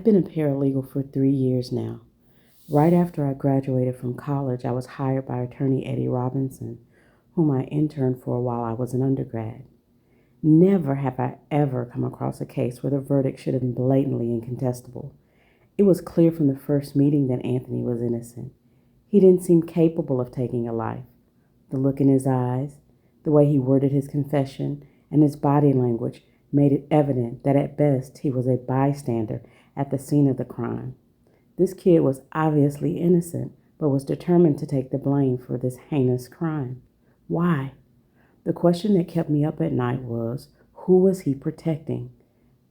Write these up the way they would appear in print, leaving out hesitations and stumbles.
I've been a paralegal for 3 years now. Right after I graduated from college, I was hired by attorney Eddie Robinson, whom I interned for while I was an undergrad. Never have I ever come across a case where the verdict should have been blatantly incontestable. It was clear from the first meeting that Anthony was innocent. He didn't seem capable of taking a life. The look in his eyes, the way he worded his confession, and his body language made it evident that at best he was a bystander at the scene of the crime. This kid was obviously innocent, but was determined to take the blame for this heinous crime. Why? The question that kept me up at night was, who was he protecting?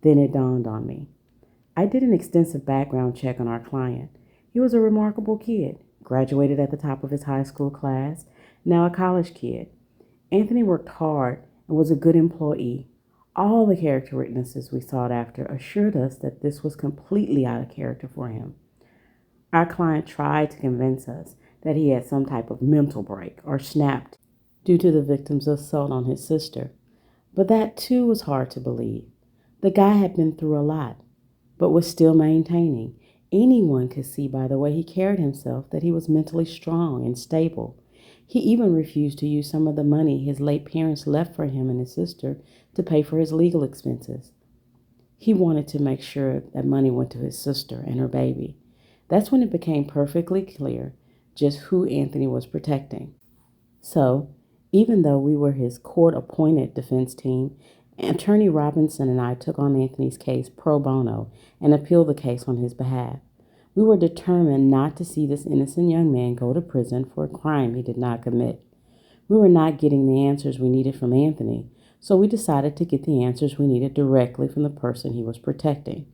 Then it dawned on me. I did an extensive background check on our client. He was a remarkable kid, graduated at the top of his high school class, now a college kid. Anthony worked hard and was a good employee. All the character witnesses we sought after assured us that this was completely out of character for him. Our client tried to convince us that he had some type of mental break or snapped due to the victim's assault on his sister. But that too was hard to believe. The guy had been through a lot, but was still maintaining. Anyone could see by the way he carried himself that he was mentally strong and stable. He even refused to use some of the money his late parents left for him and his sister to pay for his legal expenses. He wanted to make sure that money went to his sister and her baby. That's when it became perfectly clear just who Anthony was protecting. So, even though we were his court-appointed defense team, Attorney Robinson and I took on Anthony's case pro bono and appealed the case on his behalf. We were determined not to see this innocent young man go to prison for a crime he did not commit. We were not getting the answers we needed from Anthony, so we decided to get the answers we needed directly from the person he was protecting.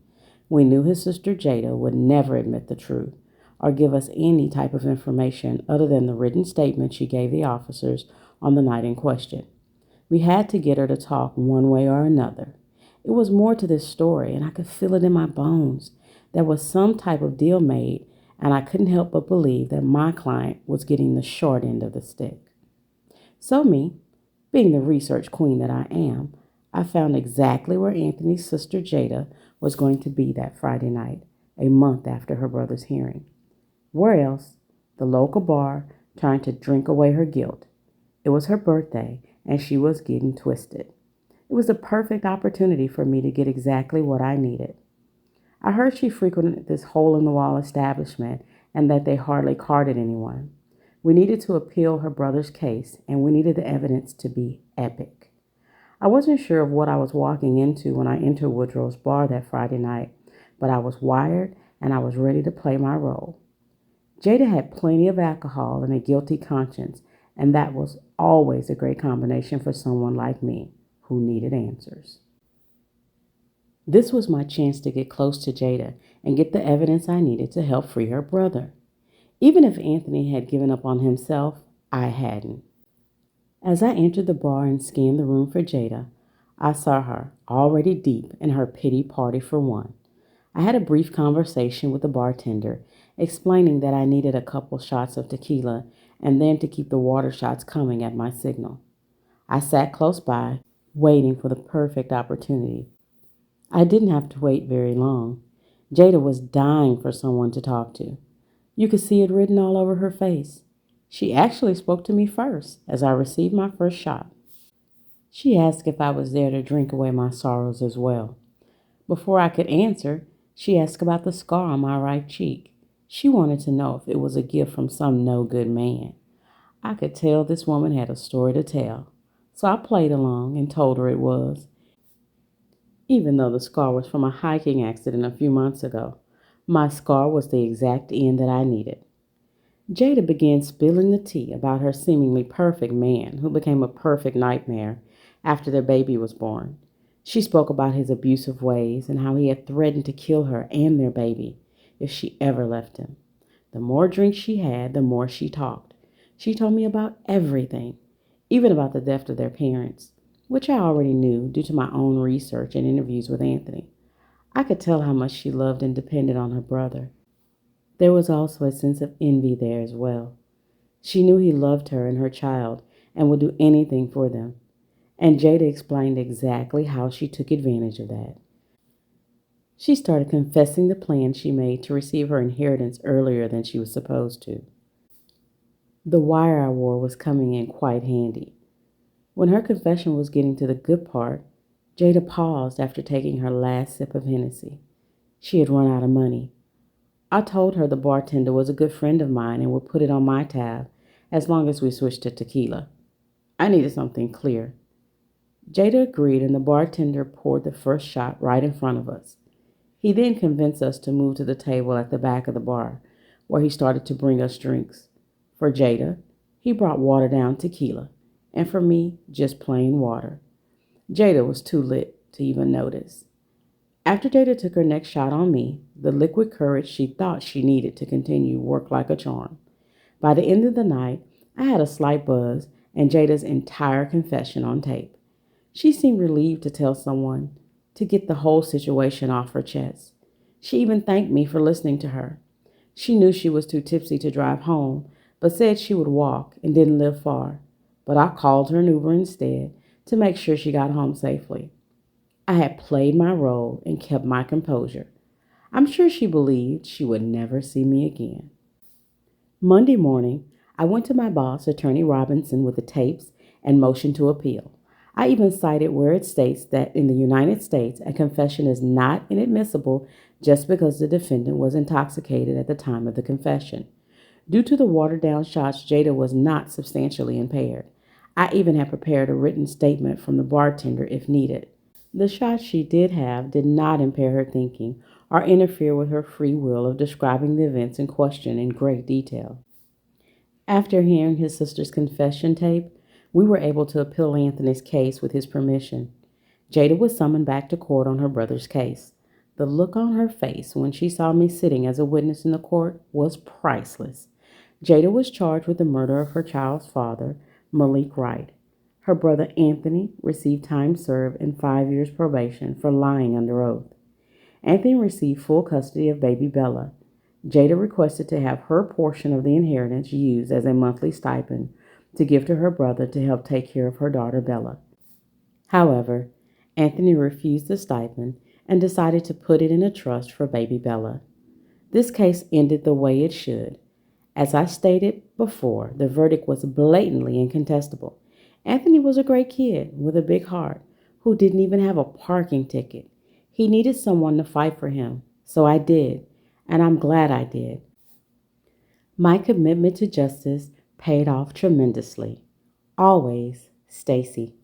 We knew his sister Jada would never admit the truth or give us any type of information other than the written statement she gave the officers on the night in question. We had to get her to talk one way or another. It was more to this story, and I could feel it in my bones. There was some type of deal made, and I couldn't help but believe that my client was getting the short end of the stick. So me, being the research queen that I am, I found exactly where Anthony's sister Jada was going to be that Friday night, a month after her brother's hearing. Where else? The local bar, trying to drink away her guilt. It was her birthday, and she was getting twisted. It was the perfect opportunity for me to get exactly what I needed. I heard she frequented this hole-in-the-wall establishment and that they hardly carded anyone. We needed to appeal her brother's case, and we needed the evidence to be epic. I wasn't sure of what I was walking into when I entered Woodrow's bar that Friday night, but I was wired and I was ready to play my role. Jada had plenty of alcohol and a guilty conscience, and that was always a great combination for someone like me who needed answers. This was my chance to get close to Jada and get the evidence I needed to help free her brother. Even if Anthony had given up on himself, I hadn't. As I entered the bar and scanned the room for Jada, I saw her already deep in her pity party for one. I had a brief conversation with the bartender, explaining that I needed a couple shots of tequila and then to keep the water shots coming at my signal. I sat close by, waiting for the perfect opportunity. I didn't have to wait very long. Jada was dying for someone to talk to. You could see it written all over her face. She actually spoke to me first as I received my first shot. She asked if I was there to drink away my sorrows as well. Before I could answer, she asked about the scar on my right cheek. She wanted to know if it was a gift from some no-good man. I could tell this woman had a story to tell, so I played along and told her it was. Even though the scar was from a hiking accident a few months ago, my scar was the exact end that I needed. Jada began spilling the tea about her seemingly perfect man who became a perfect nightmare after their baby was born. She spoke about his abusive ways and how he had threatened to kill her and their baby if she ever left him. The more drinks she had, the more she talked. She told me about everything, even about the death of their parents, which I already knew due to my own research and interviews with Anthony. I could tell how much she loved and depended on her brother. There was also a sense of envy there as well. She knew he loved her and her child and would do anything for them. And Jada explained exactly how she took advantage of that. She started confessing the plan she made to receive her inheritance earlier than she was supposed to. The wire I wore was coming in quite handy. When her confession was getting to the good part, Jada paused after taking her last sip of Hennessy. She had run out of money. I told her the bartender was a good friend of mine and would put it on my tab as long as we switched to tequila. I needed something clear. Jada agreed, and the bartender poured the first shot right in front of us. He then convinced us to move to the table at the back of the bar, where he started to bring us drinks. For Jada, he brought watered down tequila, and for me, just plain water. Jada was too lit to even notice. After Jada took her next shot on me, the liquid courage she thought she needed to continue worked like a charm. By the end of the night, I had a slight buzz and Jada's entire confession on tape. She seemed relieved to tell someone, to get the whole situation off her chest. She even thanked me for listening to her. She knew she was too tipsy to drive home, but said she would walk and didn't live far. But I called her an Uber instead to make sure she got home safely. I had played my role and kept my composure. I'm sure she believed she would never see me again. Monday morning, I went to my boss, Attorney Robinson, with the tapes and motion to appeal. I even cited where it states that in the United States, a confession is not inadmissible just because the defendant was intoxicated at the time of the confession. Due to the watered down shots, Jada was not substantially impaired. I even had prepared a written statement from the bartender if needed. The shots she did have did not impair her thinking or interfere with her free will of describing the events in question in great detail. After hearing his sister's confession tape, we were able to appeal Anthony's case with his permission. Jada was summoned back to court on her brother's case. The look on her face when she saw me sitting as a witness in the court was priceless. Jada was charged with the murder of her child's father, Malik Wright. Her brother Anthony received time served and 5 years probation for lying under oath. Anthony received full custody of baby Bella. Jada requested to have her portion of the inheritance used as a monthly stipend to give to her brother to help take care of her daughter Bella. However, Anthony refused the stipend and decided to put it in a trust for baby Bella. This case ended the way it should. As I stated before, the verdict was blatantly incontestable. Anthony was a great kid with a big heart who didn't even have a parking ticket. He needed someone to fight for him, so I did, and I'm glad I did. My commitment to justice paid off tremendously. Always, Stacy.